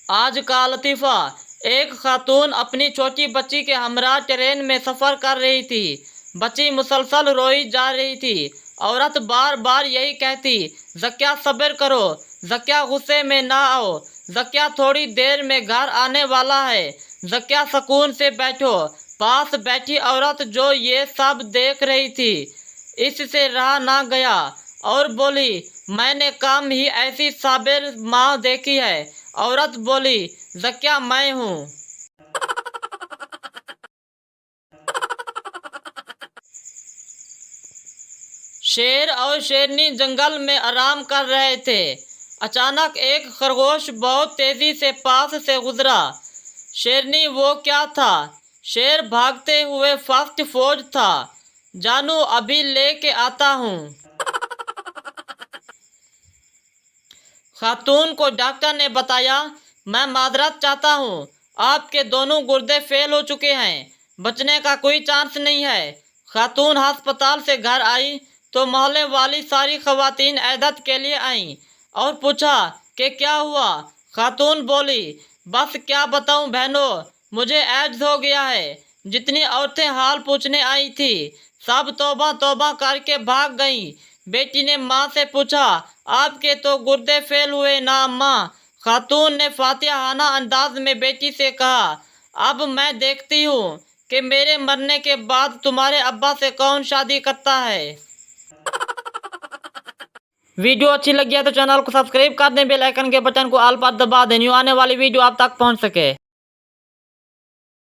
आज का लतीफ़ा। एक खातून अपनी छोटी बच्ची के हमरा ट्रेन में सफ़र कर रही थी। बच्ची मुसलसल रोई जा रही थी। औरत बार बार यही कहती, ज़किया सब्र करो, ज़किया गुस्से में ना आओ, ज़किया थोड़ी देर में घर आने वाला है, ज़किया सुकून से बैठो। पास बैठी औरत जो ये सब देख रही थी, इससे रहा ना गया और बोली, मैंने कम ही ऐसी साबिर माँ देखी है। औरत बोली, ज़किया मैं हूँ। शेर और शेरनी जंगल में आराम कर रहे थे। अचानक एक खरगोश बहुत तेजी से पास से गुजरा। शेरनी वो क्या था? शेर भागते हुए फर्स्ट फौज था। जानू अभी लेके आता हूँ। खातून को डॉक्टर ने बताया, मैं माजरत चाहता हूँ, आपके दोनों गुर्दे फेल हो चुके हैं, बचने का कोई चांस नहीं है। खातून अस्पताल से घर आई तो मोहल्ले वाली सारी खवातीन इद्दत के लिए आईं और पूछा कि क्या हुआ। खातून बोली, बस क्या बताऊं बहनों, मुझे एड्स हो गया है। जितनी औरतें हाल पूछने आई थी सब तौबा तौबा करके भाग गईं। बेटी ने माँ से पूछा, आपके तो गुर्दे फेल हुए ना अम्मा। खातून ने फातिहाना अंदाज में बेटी से कहा, अब मैं देखती हूँ कि मेरे मरने के बाद तुम्हारे अब्बा से कौन शादी करता है। वीडियो अच्छी लगी है तो चैनल को सब्सक्राइब कर दें, बेल आइकन के बटन को ऑल पर दबा दें, न्यू आने वाली वीडियो आप तक पहुँच सके।